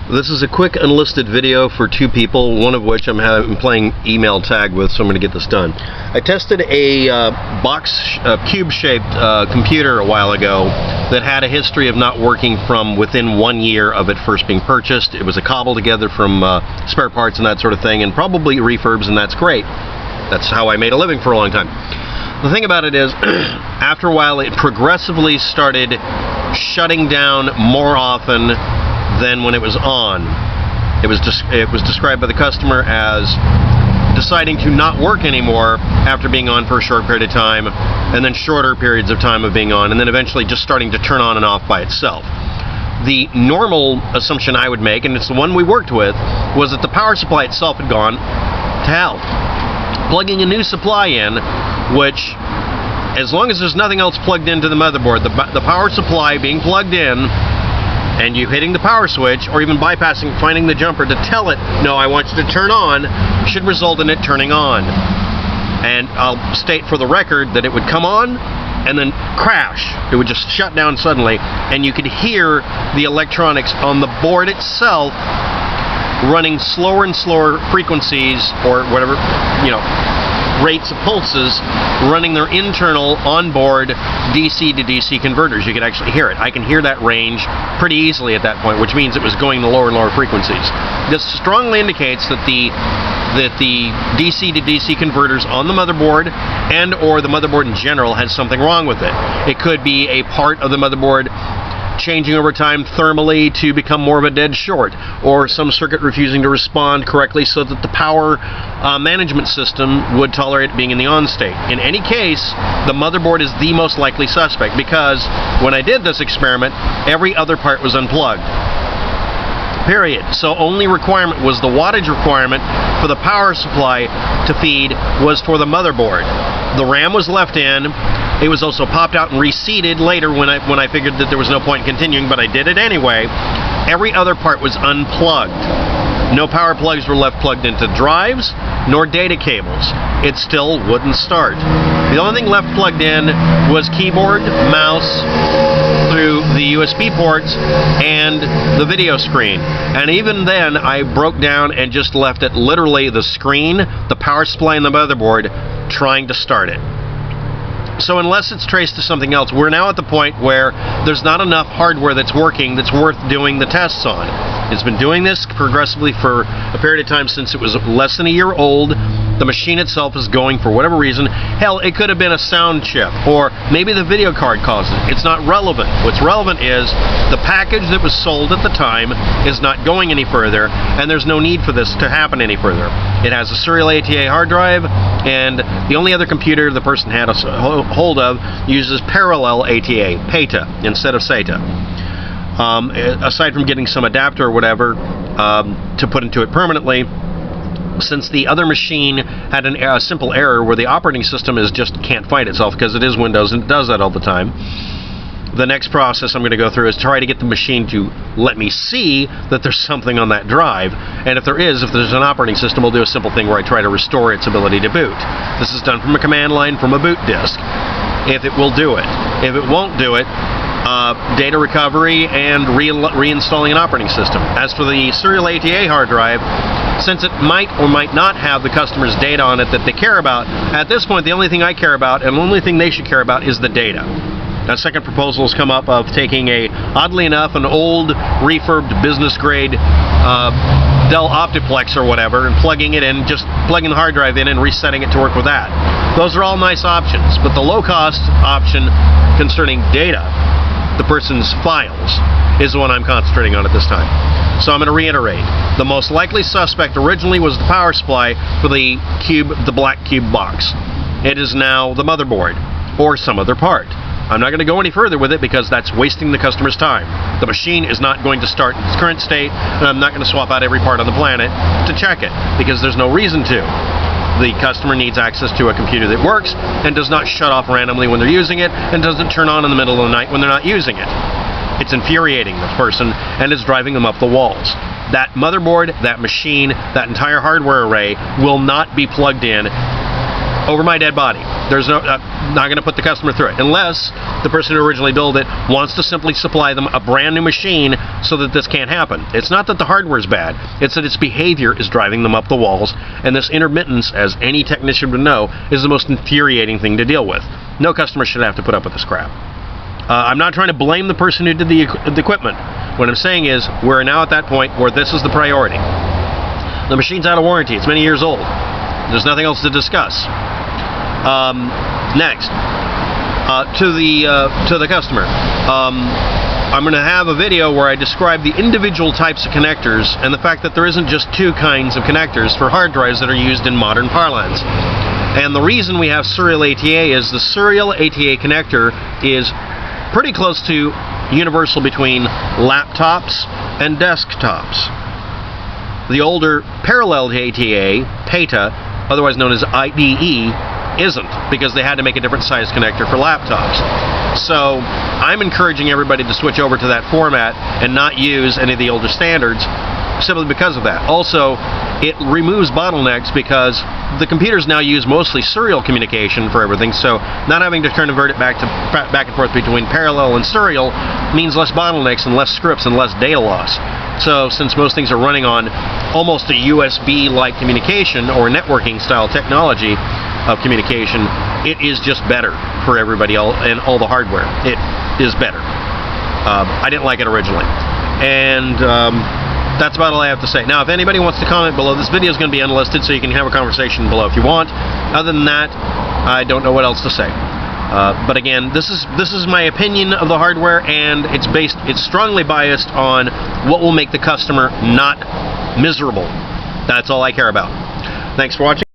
This is a quick unlisted video for two people, one of which I'm playing email tag with, so I'm going to get this done. I tested a cube-shaped computer a while ago that had a history of not working from within 1 year of it first being purchased. It was a cobble together from spare parts and that sort of thing, and probably refurbs, and that's great. That's how I made a living for a long time. The thing about it is, after a while, it progressively started shutting down more often than when it was on. It was described by the customer as deciding to not work anymore after being on for a short period of time, and then shorter periods of time of being on, and then eventually just starting to turn on and off by itself. The normal assumption I would make, and it's the one we worked with, was that the power supply itself had gone to hell. Plugging a new supply in, which, as long as there's nothing else plugged into the motherboard, the power supply being plugged in, and you hitting the power switch, or even bypassing, finding the jumper to tell it, no, I want you to turn on, should result in it turning on. And I'll state for the record that it would come on, and then crash. It would just shut down suddenly, and you could hear the electronics on the board itself running slower and slower frequencies, or whatever, rates of pulses, running their internal onboard DC to DC converters. You could actually hear it. I can hear that range pretty easily at that point, which means it was going to lower and lower frequencies. This strongly indicates that the DC to DC converters on the motherboard and or the motherboard in general has something wrong with it. It could be a part of the motherboard changing over time thermally to become more of a dead short, or some circuit refusing to respond correctly so that the power management system would tolerate being in the on state. In any case, the motherboard is the most likely suspect, because when I did this experiment, every other part was unplugged. Period. So only requirement was the wattage requirement for the power supply to feed was for the motherboard. The RAM was left in. It was also popped out and reseated later when I figured that there was no point in continuing, but I did it anyway. Every other part was unplugged. No power plugs were left plugged into drives, nor data cables. It still wouldn't start. The only thing left plugged in was keyboard, mouse, through the USB ports, and the video screen. And even then, I broke down and just left it literally the screen, the power supply, and the motherboard trying to start it. So unless it's traced to something else, we're now at the point where there's not enough hardware that's working that's worth doing the tests on. It's been doing this progressively for a period of time since it was less than a year old. The machine itself is going for whatever reason. Hell, it could have been a sound chip, or maybe the video card caused it. It's not relevant. What's relevant is the package that was sold at the time is not going any further, and there's no need for this to happen any further. It has a serial ATA hard drive, and the only other computer the person had a hold of uses parallel ATA, PATA, instead of SATA. Aside from getting some adapter or whatever to put into it permanently, since the other machine had a simple error where the operating system just can't find itself, because it is Windows and it does that all the time, the next process I'm going to go through is try to get the machine to let me see that there's something on that drive. And if there's an operating system, we'll do a simple thing where I try to restore its ability to boot. This is done from a command line from a boot disk, if it will do it. If it won't do it, data recovery and reinstalling an operating system. As for the serial ATA hard drive, since it might or might not have the customer's data on it that they care about, at this point the only thing I care about, and the only thing they should care about, is the data. That second proposal has come up of taking oddly enough, an old refurbed business grade Dell Optiplex or whatever, and plugging it in, just plugging the hard drive in and resetting it to work with that. Those are all nice options, but the low cost option concerning data, the person's files, is the one I'm concentrating on at this time. So I'm going to reiterate. The most likely suspect originally was the power supply for the black cube box. It is now the motherboard, or some other part. I'm not going to go any further with it because that's wasting the customer's time. The machine is not going to start in its current state, and I'm not going to swap out every part on the planet to check it, because there's no reason to. The customer needs access to a computer that works and does not shut off randomly when they're using it, and doesn't turn on in the middle of the night when they're not using it. It's infuriating the person, and it's driving them up the walls. That motherboard, that machine, that entire hardware array will not be plugged in over my dead body. There's no, not going to put the customer through it unless the person who originally built it wants to simply supply them a brand new machine so that this can't happen. It's not that the hardware is bad, it's that its behavior is driving them up the walls, and this intermittence, as any technician would know, is the most infuriating thing to deal with. No customer should have to put up with this crap. I'm not trying to blame the person who did the equipment. What I'm saying is we're now at that point where this is the priority. The machine's out of warranty. It's many years old. There's nothing else to discuss. Next, to the customer. I'm going to have a video where I describe the individual types of connectors and the fact that there isn't just two kinds of connectors for hard drives that are used in modern parlance. And the reason we have serial ATA is the serial ATA connector is pretty close to universal between laptops and desktops. The older parallel ATA, PATA, otherwise known as IDE, isn't, because they had to make a different size connector for laptops. So I'm encouraging everybody to switch over to that format and not use any of the older standards simply because of that. Also, it removes bottlenecks because the computers now use mostly serial communication for everything, so not having to convert it back and forth between parallel and serial means less bottlenecks and less scripts and less data loss. So since most things are running on almost a USB-like communication or networking style technology of communication, it is just better for everybody and all the hardware. It is better. I didn't like it originally. And that's about all I have to say. Now, if anybody wants to comment below, this video is going to be unlisted, so you can have a conversation below if you want. Other than that, I don't know what else to say. But again, this is my opinion of the hardware, and it's strongly biased on what will make the customer not miserable. That's all I care about. Thanks for watching.